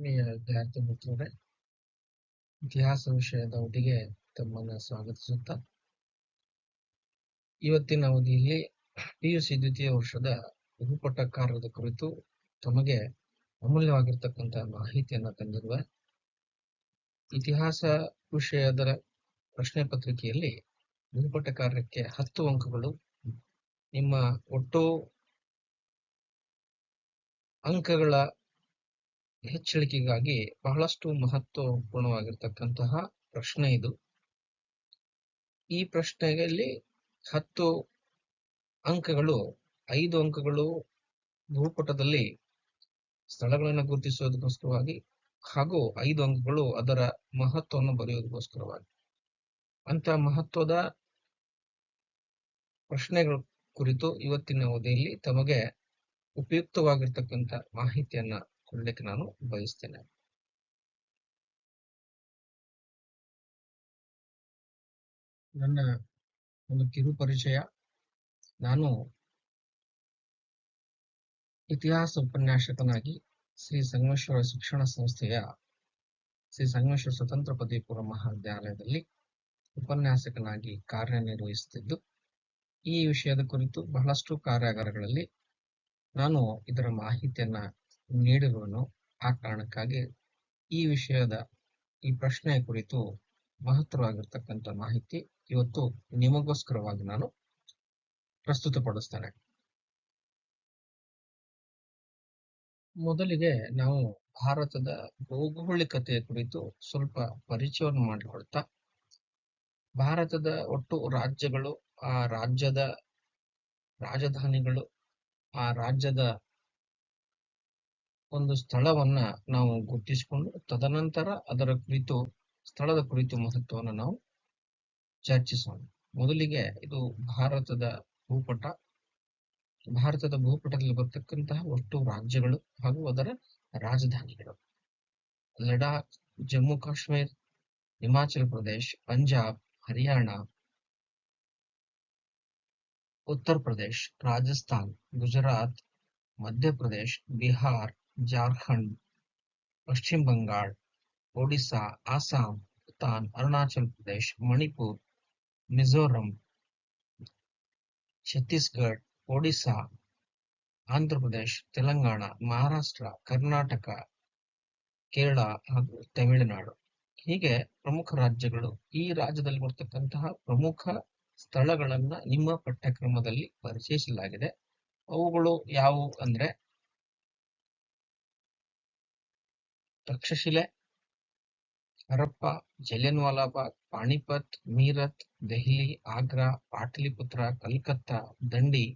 ಆತ್ಮೀಯ ವಿದ್ಯಾರ್ಥಿ ಮಿತ್ರರೇ, ಇತಿಹಾಸ ವಿಷಯದ ಅವಧಿಗೆ ತಮ್ಮನ್ನು ಸ್ವಾಗತಿಸುತ್ತಾ, ಇವತ್ತಿನ ಅವಧಿಯಲ್ಲಿ PUC ದ್ವಿತೀಯ ವರ್ಷದ ಬಹುಪಠಕಾರದ ಕುರಿತು ತಮಗೆ ಅಮೂಲ್ಯವಾಗಿರ್ತಕ್ಕಂಥ ಮಾಹಿತಿಯನ್ನು ತಂದಿರುವ ಇತಿಹಾಸ ವಿಷಯದ ಪ್ರಶ್ನೆ ಪತ್ರಿಕೆಯಲ್ಲಿ ಬಹುಪಠಕಾರಕ್ಕೆ 10 ಅಂಕಗಳು. ನಿಮ್ಮ ಒಟ್ಟು ಅಂಕಗಳ ಹೆಚ್ಚಳಿಕೆಗಾಗಿ ಬಹಳಷ್ಟು ಮಹತ್ವಪೂರ್ಣವಾಗಿರ್ತಕ್ಕಂತಹ ಪ್ರಶ್ನೆ ಇದು. ಈ ಪ್ರಶ್ನೆಯಲ್ಲಿ 10 ಅಂಕಗಳು, 5 ಅಂಕಗಳು ಭೂಪಟದಲ್ಲಿ ಸ್ಥಳಗಳನ್ನು ಗುರುತಿಸುವುದಕ್ಕೋಸ್ಕರವಾಗಿ ಹಾಗೂ 5 ಅಂಕಗಳು ಅದರ ಮಹತ್ವವನ್ನು ಬರೆಯುವುದಕ್ಕೋಸ್ಕರವಾಗಿ. ಅಂತ ಮಹತ್ವದ ಪ್ರಶ್ನೆಗಳ ಕುರಿತು ಇವತ್ತಿನ ಅವಧಿಯಲ್ಲಿ ತಮಗೆ ಉಪಯುಕ್ತವಾಗಿರ್ತಕ್ಕಂಥ ಮಾಹಿತಿಯನ್ನ ಕೊಡಲಿಕ್ಕೆ ನಾನು ಬಯಸ್ತೇನೆ. ನನ್ನ ಒಂದು ಕಿರು ಪರಿಚಯ. ನಾನು ಇತಿಹಾಸ ಉಪನ್ಯಾಸಕನಾಗಿ ಶ್ರೀ ಸಂಗಮೇಶ್ವರ ಶಿಕ್ಷಣ ಸಂಸ್ಥೆಯ ಶ್ರೀ ಸಂಗಮೇಶ್ವರ ಸ್ವತಂತ್ರ ಪದವಿ ಪೂರ್ವ ಮಹಾವಿದ್ಯಾಲಯದಲ್ಲಿ ಉಪನ್ಯಾಸಕನಾಗಿ ಕಾರ್ಯನಿರ್ವಹಿಸುತ್ತಿದ್ದು, ಈ ವಿಷಯದ ಕುರಿತು ಬಹಳಷ್ಟು ಕಾರ್ಯಾಗಾರಗಳಲ್ಲಿ ನಾನು ಇದರ ಮಾಹಿತಿಯನ್ನ ನೀಡಿರುವನು. ಆ ಕಾರಣಕ್ಕಾಗಿ ಈ ವಿಷಯದ ಈ ಪ್ರಶ್ನೆಯ ಕುರಿತು ಮಹತ್ತರವಾಗಿರ್ತಕ್ಕಂಥ ಮಾಹಿತಿ ಇವತ್ತು ನಿಮಗೋಸ್ಕರವಾಗಿ ನಾನು ಪ್ರಸ್ತುತಪಡಿಸ್ತೇನೆ. ಮೊದಲಿಗೆ ನಾವು ಭಾರತದ ಭೌಗೋಳಿಕತೆಯ ಕುರಿತು ಸ್ವಲ್ಪ ಪರಿಚಯವನ್ನು ಮಾಡಿಕೊಳ್ತಾ, ಭಾರತದ ಒಟ್ಟು ರಾಜ್ಯಗಳು, ಆ ರಾಜ್ಯದ ರಾಜಧಾನಿಗಳು, ಆ ರಾಜ್ಯದ ಒಂದು ಸ್ಥಳವನ್ನ ನಾವು ಗುರುತಿಸಿಕೊಂಡು ತದನಂತರ ಅದರ ಕುರಿತು, ಸ್ಥಳದ ಕುರಿತು ಮಹತ್ವವನ್ನು ನಾವು ಚರ್ಚಿಸೋಣ. ಮೊದಲಿಗೆ ಇದು ಭಾರತದ ಭೂಪಟ. ಭಾರತದ ಭೂಪಟದಲ್ಲಿ ಬರ್ತಕ್ಕಂತಹ ಒಟ್ಟು ರಾಜ್ಯಗಳು ಹಾಗೂ ಅದರ ರಾಜಧಾನಿಗಳು: ಲಡಾಖ್, ಜಮ್ಮು ಕಾಶ್ಮೀರ್, ಹಿಮಾಚಲ ಪ್ರದೇಶ್, ಪಂಜಾಬ್, ಹರಿಯಾಣ, ಉತ್ತರ ಪ್ರದೇಶ್, ರಾಜಸ್ಥಾನ್, ಗುಜರಾತ್, ಮಧ್ಯಪ್ರದೇಶ್, ಬಿಹಾರ್, ಜಾರ್ಖಂಡ್, ಪಶ್ಚಿಮ ಬಂಗಾಳ, ಒಡಿಶಾ, ಅಸ್ಸಾಂ, ಭೂತಾನ್, ಅರುಣಾಚಲ ಪ್ರದೇಶ್, ಮಣಿಪುರ್, ಮಿಜೋರಂ, ಛತ್ತೀಸ್ಗಢ, ಒಡಿಶಾ, ಆಂಧ್ರ ಪ್ರದೇಶ್, ತೆಲಂಗಾಣ, ಮಹಾರಾಷ್ಟ್ರ, ಕರ್ನಾಟಕ, ಕೇರಳ ಹಾಗೂ ತಮಿಳುನಾಡು. ಹೀಗೆ ಪ್ರಮುಖ ರಾಜ್ಯಗಳು. ಈ ರಾಜ್ಯದಲ್ಲಿ ಬರ್ತಕ್ಕಂತಹ ಪ್ರಮುಖ ಸ್ಥಳಗಳನ್ನ ನಿಮ್ಮ ಪಠ್ಯಕ್ರಮದಲ್ಲಿ ಪರಿಚಯಿಸಲಾಗಿದೆ. ಅವುಗಳು ಯಾವುವು ಅಂದ್ರೆ ತಕ್ಷಶಿಲೆ, ಹರಪ್ಪ, ಜಲಿಯನ್ ವಾಲಾಬಾಗ್, ಪಾಣಿಪತ್, ಮೀರತ್, ದೆಹಲಿ, ಆಗ್ರಾ, ಪಾಟಲಿಪುತ್ರ, ಕಲ್ಕತ್ತಾ, ದಂಡಿ,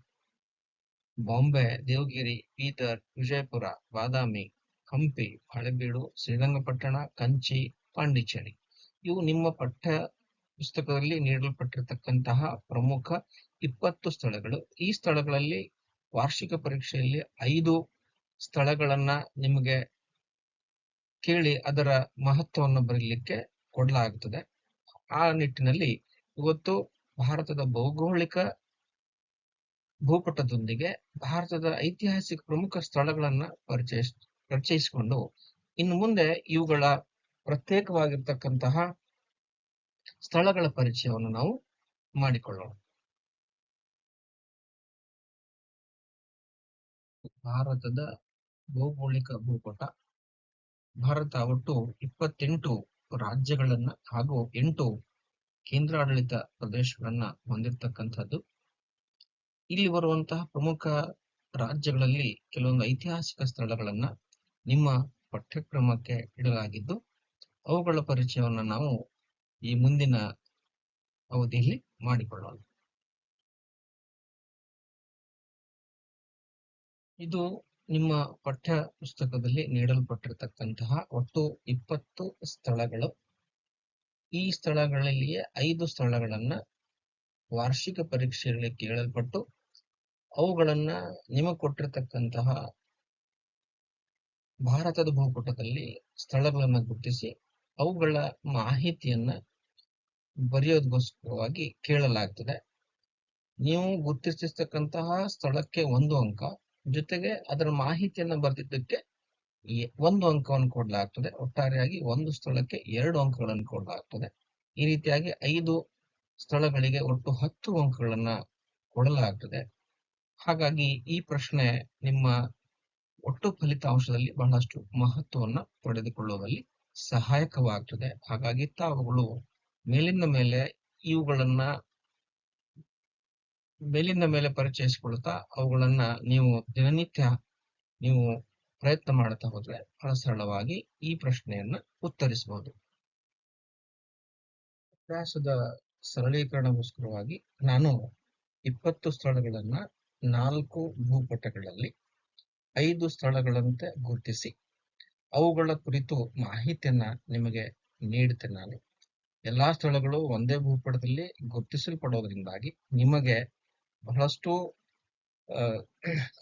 ಬಾಂಬೆ, ದೇವಗಿರಿ, ಬೀದರ್, ವಿಜಯಪುರ, ಬಾದಾಮಿ, ಹಂಪಿ, ಹಳೆಬೀಡು, ಶ್ರೀರಂಗಪಟ್ಟಣ, ಕಂಚಿ, ಪಾಂಡಿಚೇರಿ. ಇವು ನಿಮ್ಮ ಪಠ್ಯ ಪುಸ್ತಕದಲ್ಲಿ ನೀಡಲ್ಪಟ್ಟಿರತಕ್ಕಂತಹ ಪ್ರಮುಖ 20 ಸ್ಥಳಗಳು. ಈ ಸ್ಥಳಗಳಲ್ಲಿ ವಾರ್ಷಿಕ ಪರೀಕ್ಷೆಯಲ್ಲಿ 5 ಸ್ಥಳಗಳನ್ನ ನಿಮಗೆ ಕೇಳಿ ಅದರ ಮಹತ್ವವನ್ನು ಬರೀಲಿಕ್ಕೆ ಕೊಡಲಾಗುತ್ತದೆ. ಆ ನಿಟ್ಟಿನಲ್ಲಿ ಇವತ್ತು ಭಾರತದ ಭೌಗೋಳಿಕ ಭೂಪಟದೊಂದಿಗೆ ಭಾರತದ ಐತಿಹಾಸಿಕ ಪ್ರಮುಖ ಸ್ಥಳಗಳನ್ನ ಪರಿಚಯಿಸಿಕೊಂಡು ಇನ್ನು ಮುಂದೆ ಇವುಗಳ ಪ್ರತ್ಯೇಕವಾಗಿರ್ತಕ್ಕಂತಹ ಸ್ಥಳಗಳ ಪರಿಚಯವನ್ನು ನಾವು ಮಾಡಿಕೊಳ್ಳೋಣ. ಭಾರತದ ಭೌಗೋಳಿಕ ಭೂಪಟ. ಭಾರತ ಒಟ್ಟು 28 ರಾಜ್ಯಗಳನ್ನ ಹಾಗೂ 8 ಕೇಂದ್ರಾಡಳಿತ ಪ್ರದೇಶಗಳನ್ನ ಹೊಂದಿರತಕ್ಕಂಥದ್ದು. ಇಲ್ಲಿ ಬರುವಂತಹ ಪ್ರಮುಖ ರಾಜ್ಯಗಳಲ್ಲಿ ಕೆಲವೊಂದು ಐತಿಹಾಸಿಕ ಸ್ಥಳಗಳನ್ನ ನಿಮ್ಮ ಪಠ್ಯಕ್ರಮಕ್ಕೆ ಇಡಲಾಗಿದ್ದು, ಅವುಗಳ ಪರಿಚಯವನ್ನು ನಾವು ಈ ಮುಂದಿನ ಅವಧಿಯಲ್ಲಿ ಮಾಡಿಕೊಳ್ಳೋಣ. ಇದು ನಿಮ್ಮ ಪಠ್ಯ ಪುಸ್ತಕದಲ್ಲಿ ನೀಡಲ್ಪಟ್ಟಿರತಕ್ಕಂತಹ ಒಟ್ಟು 20 ಸ್ಥಳಗಳು. ಈ ಸ್ಥಳಗಳಲ್ಲಿಯೇ 5 ಸ್ಥಳಗಳನ್ನ ವಾರ್ಷಿಕ ಪರೀಕ್ಷೆಯಲ್ಲಿ ಕೇಳಲ್ಪಟ್ಟು ಅವುಗಳನ್ನ ನಿಮಗೆ ಕೊಟ್ಟಿರತಕ್ಕಂತಹ ಭಾರತದ ಭೂಪಟದಲ್ಲಿ ಸ್ಥಳಗಳನ್ನು ಗುರುತಿಸಿ ಅವುಗಳ ಮಾಹಿತಿಯನ್ನ ಬರೆಯೋದಕ್ಕೋಸ್ಕರವಾಗಿ ಕೇಳಲಾಗ್ತದೆ. ನೀವು ಗುರುತಿಸಿರ್ತಕ್ಕಂತಹ ಸ್ಥಳಕ್ಕೆ 1 ಅಂಕ, ಜೊತೆಗೆ ಅದರ ಮಾಹಿತಿಯನ್ನ ಬರೆದಿದ್ದಕ್ಕೆ ಒಂದು ಅಂಕವನ್ನು ಕೊಡಲಾಗ್ತದೆ. ಒಟ್ಟಾರೆಯಾಗಿ ಒಂದು ಸ್ಥಳಕ್ಕೆ 2 ಅಂಕಗಳನ್ನು ಕೊಡಲಾಗ್ತದೆ. ಈ ರೀತಿಯಾಗಿ 5 ಸ್ಥಳಗಳಿಗೆ ಒಟ್ಟು 10 ಅಂಕಗಳನ್ನ ಕೊಡಲಾಗ್ತದೆ. ಹಾಗಾಗಿ ಈ ಪ್ರಶ್ನೆ ನಿಮ್ಮ ಒಟ್ಟು ಫಲಿತಾಂಶದಲ್ಲಿ ಬಹಳಷ್ಟು ಮಹತ್ವವನ್ನ ಪಡೆದುಕೊಳ್ಳುವಲ್ಲಿ ಸಹಾಯಕವಾಗ್ತದೆ. ಹಾಗಾಗಿ ತಾವುಗಳು ಮೇಲಿಂದ ಮೇಲೆ ಇವುಗಳನ್ನ ಮೇಲಿಂದ ಮೇಲೆ ಪರಿಚಯಿಸಿಕೊಳ್ತಾ ಅವುಗಳನ್ನ ನೀವು ದಿನನಿತ್ಯ ನೀವು ಪ್ರಯತ್ನ ಮಾಡ್ತಾ ಹೋದ್ರೆ ಬಹಳ ಸರಳವಾಗಿ ಈ ಪ್ರಶ್ನೆಯನ್ನ ಉತ್ತರಿಸಬಹುದು. ಅಭ್ಯಾಸದ ಸರಳೀಕರಣಗೋಸ್ಕರವಾಗಿ ನಾನು 20 ಸ್ಥಳಗಳನ್ನ 4 ಭೂಪಟಗಳಲ್ಲಿ 5 ಸ್ಥಳಗಳಂತೆ ಗುರುತಿಸಿ ಅವುಗಳ ಕುರಿತು ಮಾಹಿತಿಯನ್ನ ನಿಮಗೆ ನೀಡುತ್ತೇನೆ. ನಾನು ಎಲ್ಲಾ ಸ್ಥಳಗಳು ಒಂದೇ ಭೂಪಟದಲ್ಲಿ ಗುರುತಿಸಲ್ಪಡೋದ್ರಿಂದಾಗಿ ನಿಮಗೆ ಬಹಳಷ್ಟು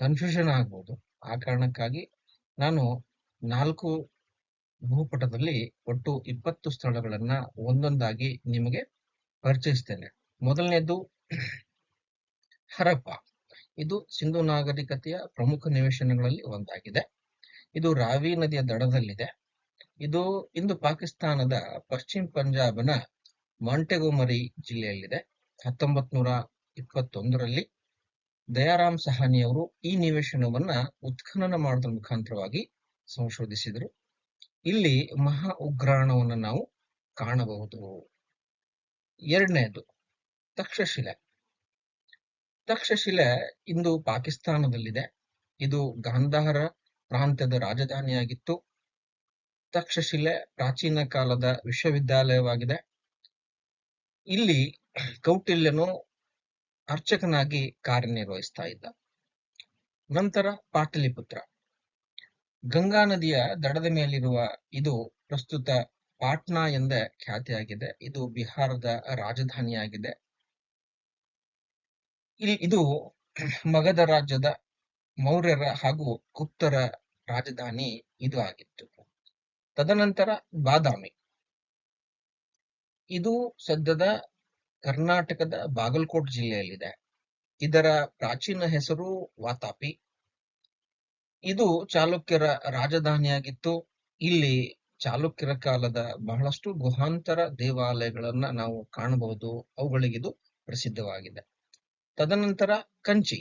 ಕನ್ಫ್ಯೂಷನ್ ಆಗ್ಬೋದು. ಆ ಕಾರಣಕ್ಕಾಗಿ ನಾನು 4 ಭೂಪಟದಲ್ಲಿ ಒಟ್ಟು 20 ಸ್ಥಳಗಳನ್ನ ಒಂದೊಂದಾಗಿ ನಿಮಗೆ ಪರಿಚಯಿಸ್ತೇನೆ. ಮೊದಲನೇದು ಹರಪ್ಪ. ಇದು ಸಿಂಧು ನಾಗರಿಕತೆಯ ಪ್ರಮುಖ ನಿವೇಶನಗಳಲ್ಲಿ ಒಂದಾಗಿದೆ. ಇದು ರಾವಿ ನದಿಯ ದಡದಲ್ಲಿದೆ. ಇದು ಇಂದು ಪಾಕಿಸ್ತಾನದ ಪಶ್ಚಿಮ ಪಂಜಾಬ್ನ ಮಾಂಟೆಗೊಮರಿ ಜಿಲ್ಲೆಯಲ್ಲಿದೆ. 1921ರಲ್ಲಿ ದಯಾರಾಮ್ ಸಹಾನಿಯವರು ಈ ನಿವೇಶನವನ್ನ ಉತ್ಖನನ ಮಾಡೋದ್ರ ಮುಖಾಂತರವಾಗಿ ಸಂಶೋಧಿಸಿದರು. ಇಲ್ಲಿ ಮಹಾ ಉಗ್ರಾಣವನ್ನು ನಾವು ಕಾಣಬಹುದು. ಎರಡನೇದು ತಕ್ಷಶಿಲೆ. ತಕ್ಷಶಿಲೆ ಇಂದು ಪಾಕಿಸ್ತಾನದಲ್ಲಿದೆ. ಇದು ಗಾಂಧಾರ ಪ್ರಾಂತ್ಯದ ರಾಜಧಾನಿಯಾಗಿತ್ತು. ತಕ್ಷಶಿಲೆ ಪ್ರಾಚೀನ ಕಾಲದ ವಿಶ್ವವಿದ್ಯಾಲಯವಾಗಿದೆ. ಇಲ್ಲಿ ಕೌಟಿಲ್ಯನು ಅರ್ಚಕನಾಗಿ ಕಾರ್ಯನಿರ್ವಹಿಸ್ತಾ ಇದ್ದ. ನಂತರ ಪಾಟಲಿಪುತ್ರ. ಗಂಗಾ ನದಿಯ ದಡದ ಮೇಲಿರುವ ಇದು ಪ್ರಸ್ತುತ ಪಾಟ್ನಾ ಎಂದೇ ಖ್ಯಾತಿಯಾಗಿದೆ. ಇದು ಬಿಹಾರದ ರಾಜಧಾನಿಯಾಗಿದೆ. ಇದು ಮಗಧ ರಾಜ್ಯದ ಮೌರ್ಯರ ಹಾಗೂ ಗುಪ್ತರ ರಾಜಧಾನಿ ಇದು ಆಗಿತ್ತು. ತದನಂತರ ಬಾದಾಮಿ. ಇದು ಸದ್ಯದ ಕರ್ನಾಟಕದ ಬಾಗಲಕೋಟ್ ಜಿಲ್ಲೆಯಲ್ಲಿದೆ. ಇದರ ಪ್ರಾಚೀನ ಹೆಸರು ವಾತಾಪಿ. ಇದು ಚಾಲುಕ್ಯರ ರಾಜಧಾನಿಯಾಗಿತ್ತು. ಇಲ್ಲಿ ಚಾಲುಕ್ಯರ ಕಾಲದ ಬಹಳಷ್ಟು ಗುಹಾಂತರ ದೇವಾಲಯಗಳನ್ನ ನಾವು ಕಾಣಬಹುದು. ಅವುಗಳಿಗಿದು ಪ್ರಸಿದ್ಧವಾಗಿದೆ. ತದನಂತರ ಕಂಚಿ.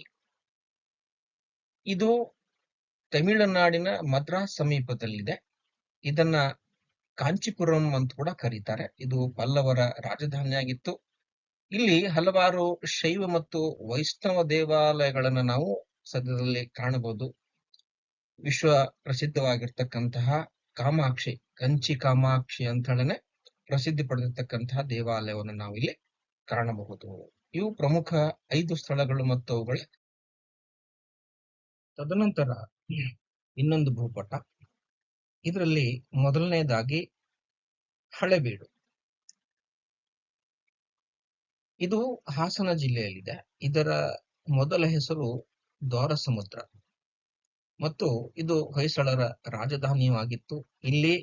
ಇದು ತಮಿಳುನಾಡಿನ ಮದ್ರಾಸ್ ಸಮೀಪದಲ್ಲಿದೆ. ಇದನ್ನ ಕಾಂಚೀಪುರಂ ಅಂತ ಕೂಡ ಕರೀತಾರೆ. ಇದು ಪಲ್ಲವರ ರಾಜಧಾನಿಯಾಗಿತ್ತು. ಇಲ್ಲಿ ಹಲವಾರು ಶೈವ ಮತ್ತು ವೈಷ್ಣವ ದೇವಾಲಯಗಳನ್ನ ನಾವು ಸದ್ಯದಲ್ಲಿ ಕಾಣಬಹುದು. ವಿಶ್ವ ಪ್ರಸಿದ್ಧವಾಗಿರ್ತಕ್ಕಂತಹ ಕಾಮಾಕ್ಷಿ, ಕಂಚಿ ಕಾಮಾಕ್ಷಿ ಅಂತ ಹೇಳನೆ ಪ್ರಸಿದ್ಧಿ ಪಡೆದಿರ್ತಕ್ಕಂತಹ ದೇವಾಲಯವನ್ನು ನಾವು ಇಲ್ಲಿ ಕಾಣಬಹುದು. ಇವು ಪ್ರಮುಖ 5 ಸ್ಥಳಗಳು ಮತ್ತು ಅವುಗಳ. ತದನಂತರ ಇನ್ನೊಂದು ಭೂಪಟ. ಇದರಲ್ಲಿ ಮೊದಲನೇದಾಗಿ ಹಳೆಬೀಡು. ಇದು ಹಾಸನ ಜಿಲ್ಲೆಯಲ್ಲಿದೆ. ಇದರ ಮೊದಲ ಹೆಸರು ದ್ವಾರಸಮುದ್ರ ಮತ್ತು ಇದು ಹೊಯ್ಸಳರ ರಾಜಧಾನಿಯಾಗಿತ್ತು. ಇಲ್ಲಿ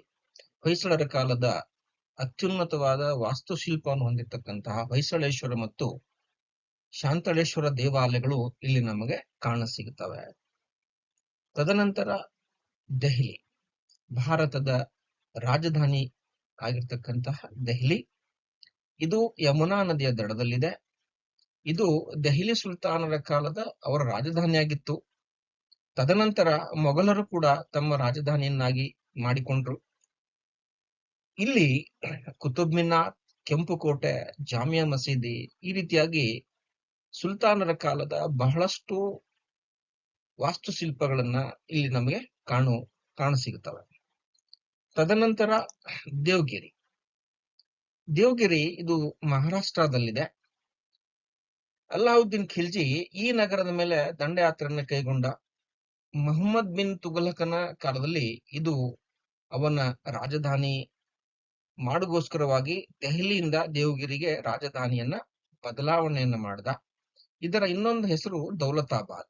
ಹೊಯ್ಸಳರ ಕಾಲದ ಅತ್ಯುನ್ನತವಾದ ವಾಸ್ತುಶಿಲ್ಪವನ್ನು ಹೊಂದಿರತಕ್ಕಂತಹ ಹೊಯ್ಸಳೇಶ್ವರ ಮತ್ತು ಶಾಂತಳೇಶ್ವರ ದೇವಾಲಯಗಳು ಇಲ್ಲಿ ನಮಗೆ ಕಾಣಸಿಗುತ್ತವೆ. ತದನಂತರ ದೆಹಲಿ. ಭಾರತದ ರಾಜಧಾನಿ ಆಗಿರ್ತಕ್ಕಂತಹ ದೆಹಲಿ. ಇದು ಯಮುನಾ ನದಿಯ ದಡದಲ್ಲಿದೆ. ಇದು ದೆಹಲಿ ಸುಲ್ತಾನರ ಕಾಲದ ಅವರ ರಾಜಧಾನಿಯಾಗಿತ್ತು. ತದನಂತರ ಮೊಘಲರು ಕೂಡ ತಮ್ಮ ರಾಜಧಾನಿಯನ್ನಾಗಿ ಮಾಡಿಕೊಂಡ್ರು. ಇಲ್ಲಿ ಕುತುಬ್ ಮಿನಾರ್, ಕೆಂಪು ಕೋಟೆ, ಜಾಮಿಯಾ ಮಸೀದಿ ಈ ರೀತಿಯಾಗಿ ಸುಲ್ತಾನರ ಕಾಲದ ಬಹಳಷ್ಟು ವಾಸ್ತುಶಿಲ್ಪಗಳನ್ನ ಇಲ್ಲಿ ನಮಗೆ ಕಾಣಸಿಗುತ್ತವೆ. ತದನಂತರ ದೇವಗಿರಿ. ದೇವಗಿರಿ ಇದು ಮಹಾರಾಷ್ಟ್ರದಲ್ಲಿದೆ. ಅಲ್ಲಾವುದ್ದೀನ್ ಖಿಲ್ಜಿ ಈ ನಗರದ ಮೇಲೆ ದಂಡಯಾತ್ರೆಯನ್ನು ಕೈಗೊಂಡ. ಮೊಹಮ್ಮದ್ ಬಿನ್ ತುಘಲಕನ ಕಾಲದಲ್ಲಿ ಇದು ಅವನ ರಾಜಧಾನಿ ಮಾಡೋಗೋಸ್ಕರವಾಗಿ ದೆಹಲಿಯಿಂದ ದೇವಗಿರಿಗೆ ರಾಜಧಾನಿಯನ್ನ ಬದಲಾವಣೆಯನ್ನ ಮಾಡಿದ. ಇದರ ಇನ್ನೊಂದು ಹೆಸರು ದೌಲತಾಬಾದ್.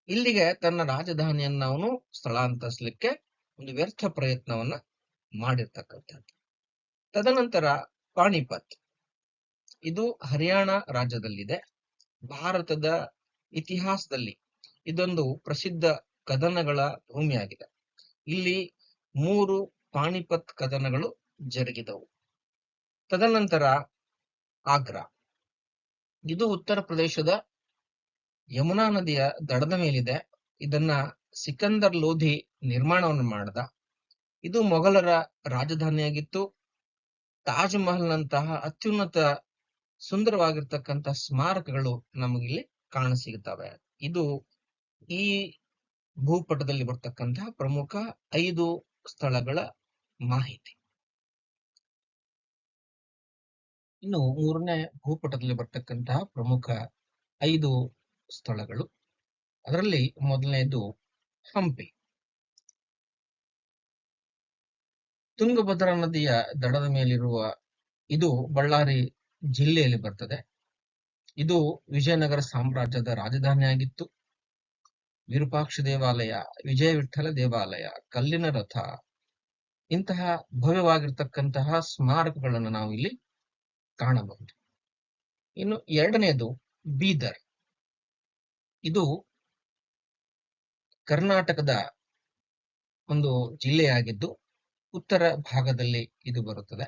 ಇಲ್ಲಿಗೆ ತನ್ನ ರಾಜಧಾನಿಯನ್ನ ಅವನು ಸ್ಥಳಾಂತರಿಸಲಿಕ್ಕೆ ಒಂದು ವ್ಯರ್ಥ ಪ್ರಯತ್ನವನ್ನ ಮಾಡಿರ್ತಕ್ಕಂಥದ್ದು. ತದನಂತರ ಪಾಣಿಪತ್. ಇದು ಹರಿಯಾಣ ರಾಜ್ಯದಲ್ಲಿದೆ. ಭಾರತದ ಇತಿಹಾಸದಲ್ಲಿ ಇದೊಂದು ಪ್ರಸಿದ್ಧ ಕದನಗಳ ಭೂಮಿಯಾಗಿದೆ. ಇಲ್ಲಿ 3 ಪಾಣಿಪತ್ ಕದನಗಳು ಜರುಗಿದವು. ತದನಂತರ ಆಗ್ರಾ, ಇದು ಉತ್ತರ ಪ್ರದೇಶದ ಯಮುನಾ ನದಿಯ ದಡದ ಮೇಲಿದೆ. ಇದನ್ನ ಸಿಕಂದರ್ ಲೋಧಿ ನಿರ್ಮಾಣವನ್ನು ಮಾಡಿದ. ಇದು ಮೊಘಲರ ರಾಜಧಾನಿಯಾಗಿತ್ತು. ತಾಜ್ ಮಹಲ್ ನಂತಹ ಅತ್ಯುನ್ನತ ಸುಂದರವಾಗಿರ್ತಕ್ಕಂಥ ಸ್ಮಾರಕಗಳು ನಮಗಿಲ್ಲಿ ಕಾಣಸಿಗುತ್ತವೆ. ಇದು ಈ ಭೂಪಟದಲ್ಲಿ ಬರ್ತಕ್ಕಂತಹ ಪ್ರಮುಖ 5 ಸ್ಥಳಗಳ ಮಾಹಿತಿ. ಇನ್ನು 3ನೇ ಭೂಪಟದಲ್ಲಿ ಬರ್ತಕ್ಕಂತಹ ಪ್ರಮುಖ 5 ಸ್ಥಳಗಳು. ಅದರಲ್ಲಿ ಮೊದಲನೇದು ಹಂಪಿ. ತುಂಗಭದ್ರಾ ನದಿಯ ದಡದ ಮೇಲಿರುವ ಇದು ಬಳ್ಳಾರಿ ಜಿಲ್ಲೆಯಲ್ಲಿ ಬರ್ತದೆ. ಇದು ವಿಜಯನಗರ ಸಾಮ್ರಾಜ್ಯದ ರಾಜಧಾನಿಯಾಗಿತ್ತು. ವಿರೂಪಾಕ್ಷ ದೇವಾಲಯ, ವಿಜಯ ವಿಠ್ಠಲ ದೇವಾಲಯ, ಕಲ್ಲಿನ ರಥ, ಇಂತಹ ಭವ್ಯವಾಗಿರ್ತಕ್ಕಂತಹ ಸ್ಮಾರಕಗಳನ್ನು ನಾವು ಇಲ್ಲಿ ಕಾಣಬಹುದು. ಇನ್ನು 2ನೇದು ಬೀದರ್. ಇದು ಕರ್ನಾಟಕದ ಒಂದು ಜಿಲ್ಲೆಯಾಗಿದ್ದು ಉತ್ತರ ಭಾಗದಲ್ಲಿ ಇದು ಬರುತ್ತದೆ.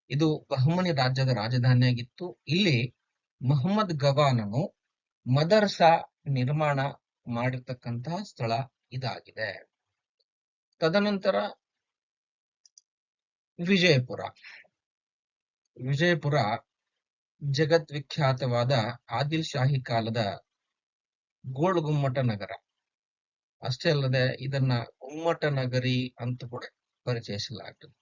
ಇದು ಬಹಮನಿ ರಾಜ್ಯದ ರಾಜಧಾನಿಯಾಗಿತ್ತು. ಇಲ್ಲಿ ಮೊಹಮ್ಮದ್ ಗವಾನನು ಮದರ್ಸಾ ನಿರ್ಮಾಣ ಮಾಡಿರ್ತಕ್ಕಂತಹ ಸ್ಥಳ ಇದಾಗಿದೆ. ತದನಂತರ ವಿಜಯಪುರ. ವಿಜಯಪುರ ಜಗದ್ವಿಖ್ಯಾತವಾದ ಆದಿಲ್ ಶಾಹಿ ಕಾಲದ ಗೋಳ್ಗುಮ್ಮಟ ನಗರ. ಅಷ್ಟೇ ಅಲ್ಲದೆ ಇದನ್ನ ಗುಮ್ಮಟ ನಗರಿ ಅಂತ ಕೂಡ ಪರಿಚಯಿಸಲಾಗುತ್ತದೆ.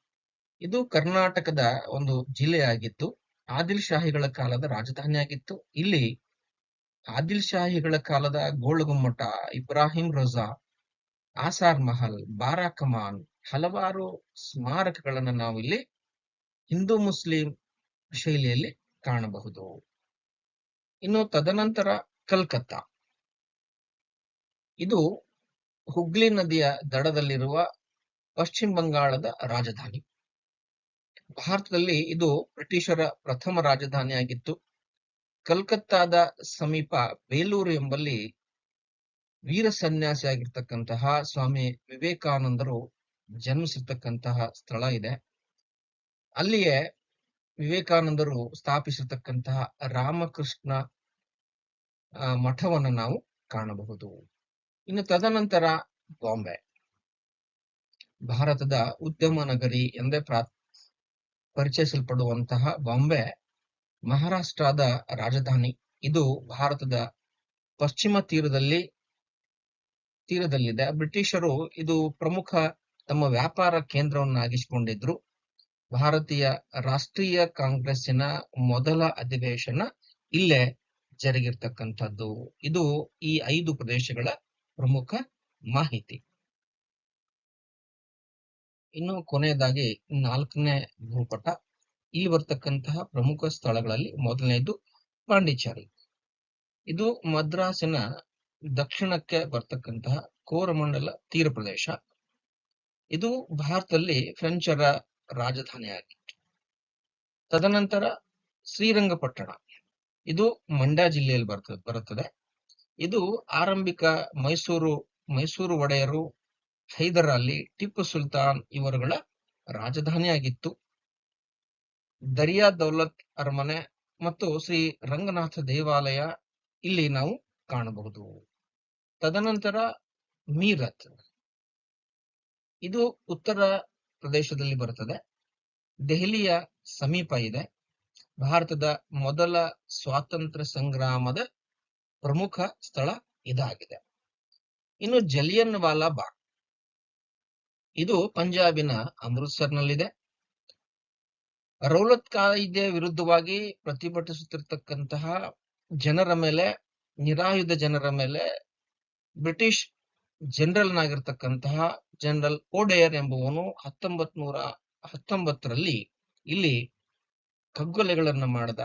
ಇದು ಕರ್ನಾಟಕದ ಒಂದು ಜಿಲ್ಲೆಯಾಗಿತ್ತು. ಆದಿಲ್ ಶಾಹಿಗಳ ಕಾಲದ ರಾಜಧಾನಿಯಾಗಿತ್ತು. ಇಲ್ಲಿ ಆದಿಲ್ ಶಾಹಿಗಳ ಕಾಲದ ಗೋಳ್ಗುಮ್ಮಟ, ಇಬ್ರಾಹಿಂ ರೋಜಾ, ಆಸಾರ್ ಮಹಲ್, ಬಾರಾ ಕಮಾನ್, ಹಲವಾರು ಸ್ಮಾರಕಗಳನ್ನು ನಾವು ಇಲ್ಲಿ ಹಿಂದೂ ಮುಸ್ಲಿಂ ಶೈಲಿಯಲ್ಲಿ ಕಾಣಬಹುದು. ಇನ್ನು ತದನಂತರ ಕಲ್ಕತ್ತಾ. ಇದು ಹುಗ್ಲಿ ನದಿಯ ದಡದಲ್ಲಿರುವ ಪಶ್ಚಿಮ ಬಂಗಾಳದ ರಾಜಧಾನಿ. ಭಾರತದಲ್ಲಿ ಇದು ಬ್ರಿಟಿಷರ ಪ್ರಥಮ ರಾಜಧಾನಿಯಾಗಿತ್ತು. ಕಲ್ಕತ್ತಾದ ಸಮೀಪ ಬೇಲೂರು ಎಂಬಲ್ಲಿ ವೀರ ಸನ್ಯಾಸಿಯಾಗಿರ್ತಕ್ಕಂತಹ ಸ್ವಾಮಿ ವಿವೇಕಾನಂದರು ಜನ್ಮಿಸಿರ್ತಕ್ಕಂತಹ ಸ್ಥಳ ಇದೆ. ಅಲ್ಲಿಯೇ ವಿವೇಕಾನಂದರು ಸ್ಥಾಪಿಸಿರ್ತಕ್ಕಂತಹ ರಾಮಕೃಷ್ಣ ಮಠವನ್ನು ನಾವು ಕಾಣಬಹುದು. ಇನ್ನು ತದನಂತರ ಬಾಂಬೆ. ಭಾರತದ ಉದ್ಯಮ ನಗರಿ ಎಂದೇ ಪರಿಚಯಿಸಲ್ಪಡುವಂತಹ ಬಾಂಬೆ ಮಹಾರಾಷ್ಟ್ರದ ರಾಜಧಾನಿ. ಇದು ಭಾರತದ ಪಶ್ಚಿಮ ತೀರದಲ್ಲಿದೆ. ಬ್ರಿಟಿಷರು ಇದು ಪ್ರಮುಖ ತಮ್ಮ ವ್ಯಾಪಾರ ಕೇಂದ್ರವನ್ನಾಗಿಸಿಕೊಂಡಿದ್ರು. ಭಾರತೀಯ ರಾಷ್ಟ್ರೀಯ ಕಾಂಗ್ರೆಸ್ಸಿನ ಮೊದಲ ಅಧಿವೇಶನ ಇಲ್ಲೇ ಜರುಗಿರ್ತಕ್ಕಂಥದ್ದು. ಇದು ಈ 5 ಪ್ರದೇಶಗಳ ಪ್ರಮುಖ ಮಾಹಿತಿ. ಇನ್ನು ಕೊನೆಯದಾಗಿ 4ನೇ ಭೂಪಟ. ಇಲ್ಲಿ ಬರ್ತಕ್ಕಂತಹ ಪ್ರಮುಖ ಸ್ಥಳಗಳಲ್ಲಿ ಮೊದಲನೇದು ಪಾಂಡಿಚೇರಿ. ಇದು ಮದ್ರಾಸಿನ ದಕ್ಷಿಣಕ್ಕೆ ಬರ್ತಕ್ಕಂತಹ ಕೋರಮಂಡಲ ತೀರ ಪ್ರದೇಶ. ಇದು ಭಾರತದಲ್ಲಿ ಫ್ರೆಂಚರ ರಾಜಧಾನಿಯಾಗಿತ್ತು. ತದನಂತರ ಶ್ರೀರಂಗಪಟ್ಟಣ. ಇದು ಮಂಡ್ಯ ಜಿಲ್ಲೆಯಲ್ಲಿ ಬರುತ್ತದೆ. ಇದು ಆರಂಭಿಕ ಮೈಸೂರು ಒಡೆಯರು, ಹೈದರ್ ಅಲಿ, ಟಿಪ್ಪು ಸುಲ್ತಾನ್ ಇವರುಗಳ ರಾಜಧಾನಿಯಾಗಿತ್ತು. ದರಿಯಾ ದೌಲತ್ ಅರಮನೆ ಮತ್ತು ಶ್ರೀ ರಂಗನಾಥ ದೇವಾಲಯ ಇಲ್ಲಿ ನಾವು ಕಾಣಬಹುದು. ತದನಂತರ ಮೀರತ್. ಇದು ಉತ್ತರ ಪ್ರದೇಶದಲ್ಲಿ ಬರುತ್ತದೆ. ದೆಹಲಿಯ ಸಮೀಪ ಇದೆ. ಭಾರತದ ಮೊದಲ ಸ್ವಾತಂತ್ರ್ಯ ಸಂಗ್ರಾಮದ ಪ್ರಮುಖ ಸ್ಥಳ ಇದಾಗಿದೆ. ಇನ್ನು ಜಲಿಯನ್ ವಾಲಾ ಬಾಗ್. ಇದು ಪಂಜಾಬಿನ ಅಮೃತ್ಸರ್ನಲ್ಲಿದೆ. ರೌಲತ್ ಕಾಯ್ದೆ ವಿರುದ್ಧವಾಗಿ ಪ್ರತಿಭಟಿಸುತ್ತಿರ್ತಕ್ಕಂತಹ ಜನರ ಮೇಲೆ, ನಿರಾಯುಧ ಜನರ ಮೇಲೆ ಬ್ರಿಟಿಷ್ ಜನರಲ್ನಾಗಿರ್ತಕ್ಕಂತಹ ಜನರಲ್ ಓಡೆಯರ್ ಎಂಬುವನು 1919ರಲ್ಲಿ ಇಲ್ಲಿ ಕಗ್ಗೊಲೆಗಳನ್ನ ಮಾಡಿದ.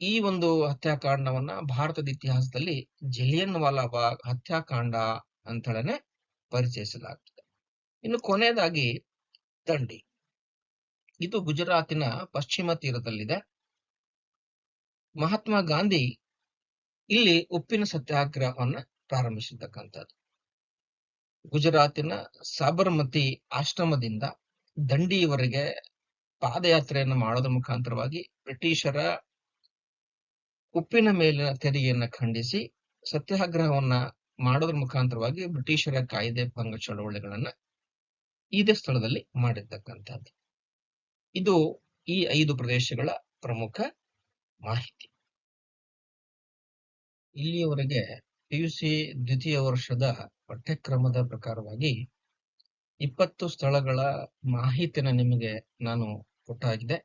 ಈ ಒಂದು ಹತ್ಯಾಕಾಂಡವನ್ನ ಭಾರತದ ಇತಿಹಾಸದಲ್ಲಿ ಜಲಿಯನ್ ವಾಲಾ ಬಾಗ್ ಹತ್ಯಾಕಾಂಡ ಅಂತೇಳನೆ ಪರಿಚಯಿಸಲಾಗ್ತದೆ. ಇನ್ನು ಕೊನೆಯದಾಗಿ ದಂಡಿ. ಇದು ಗುಜರಾತಿನ ಪಶ್ಚಿಮ ತೀರದಲ್ಲಿದೆ. ಮಹಾತ್ಮ ಗಾಂಧಿ ಇಲ್ಲಿ ಉಪ್ಪಿನ ಸತ್ಯಾಗ್ರಹವನ್ನ ಪ್ರಾರಂಭಿಸಿರ್ತಕ್ಕಂಥದ್ದು. ಗುಜರಾತಿನ ಸಾಬರಮತಿ ಆಶ್ರಮದಿಂದ ದಂಡಿಯವರೆಗೆ ಪಾದಯಾತ್ರೆಯನ್ನು ಮಾಡೋದ್ರ ಮುಖಾಂತರವಾಗಿ ಬ್ರಿಟಿಷರ ಉಪ್ಪಿನ ಮೇಲಿನ ತೆರಿಗೆಯನ್ನ ಖಂಡಿಸಿ ಸತ್ಯಾಗ್ರಹವನ್ನ ಮಾಡೋದ್ರ ಮುಖಾಂತರವಾಗಿ ಬ್ರಿಟಿಷರ ಕಾಯ್ದೆ ಭಂಗ ಚಳವಳಿಗಳನ್ನ ಇದೇ ಸ್ಥಳದಲ್ಲಿ ಮಾಡಿರ್ತಕ್ಕಂಥದ್ದು. ಇದು ಈ 5 ಪ್ರದೇಶಗಳ ಪ್ರಮುಖ ಮಾಹಿತಿ. ಇಲ್ಲಿಯವರೆಗೆ PUC ದ್ವಿತೀಯ ವರ್ಷದ ಪಠ್ಯಕ್ರಮದ ಪ್ರಕಾರವಾಗಿ 20 ಸ್ಥಳಗಳ ಮಾಹಿತಿಯನ್ನು ನಿಮಗೆ ನಾನು ಕೊಟ್ಟಾಗಿದೆ.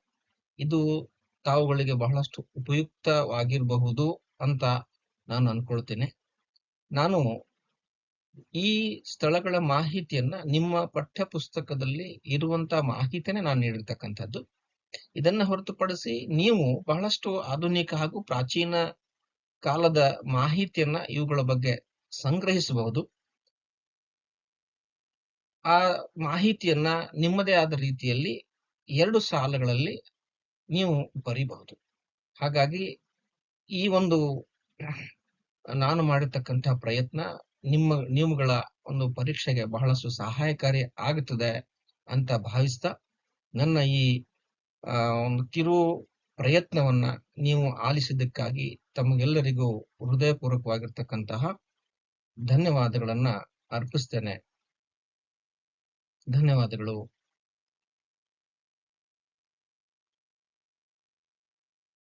ಇದು ತಾವುಗಳಿಗೆ ಬಹಳಷ್ಟು ಉಪಯುಕ್ತವಾಗಿರಬಹುದು ಅಂತ ನಾನು ಅನ್ಕೊಳ್ತೇನೆ. ನಾನು ಈ ಸ್ಥಳಗಳ ಮಾಹಿತಿಯನ್ನ ನಿಮ್ಮ ಪಠ್ಯ ಪುಸ್ತಕದಲ್ಲಿ ಇರುವಂತ ಮಾಹಿತಿನೇ ನಾನು ನೀಡಿರ್ತಕ್ಕಂಥದ್ದು. ಇದನ್ನ ಹೊರತುಪಡಿಸಿ ನೀವು ಬಹಳಷ್ಟು ಆಧುನಿಕ ಹಾಗೂ ಪ್ರಾಚೀನ ಕಾಲದ ಮಾಹಿತಿಯನ್ನ ಇವುಗಳ ಬಗ್ಗೆ ಸಂಗ್ರಹಿಸಬಹುದು. ಆ ಮಾಹಿತಿಯನ್ನ ನಿಮ್ಮದೇ ಆದ ರೀತಿಯಲ್ಲಿ 2 ಸಾಲುಗಳಲ್ಲಿ ನೀವು ಬರೀಬಹುದು. ಹಾಗಾಗಿ ಈ ಒಂದು ನಾನು ಮಾಡಿರ್ತಕ್ಕಂತಹ ಪ್ರಯತ್ನ ನಿಮ್ಮಗಳ ಒಂದು ಪರೀಕ್ಷೆಗೆ ಬಹಳಷ್ಟು ಸಹಾಯಕಾರಿ ಆಗುತ್ತದೆ ಅಂತ ಭಾವಿಸ್ತಾ, ನನ್ನ ಈ ಒಂದು ಕಿರು ಪ್ರಯತ್ನವನ್ನ ನೀವು ಆಲಿಸಿದ್ದಕ್ಕಾಗಿ ತಮಗೆಲ್ಲರಿಗೂ ಹೃದಯಪೂರ್ವಕವಾಗಿರ್ತಕ್ಕಂತಹ ಧನ್ಯವಾದಗಳನ್ನ ಅರ್ಪಿಸ್ತೇನೆ. ಧನ್ಯವಾದಗಳು.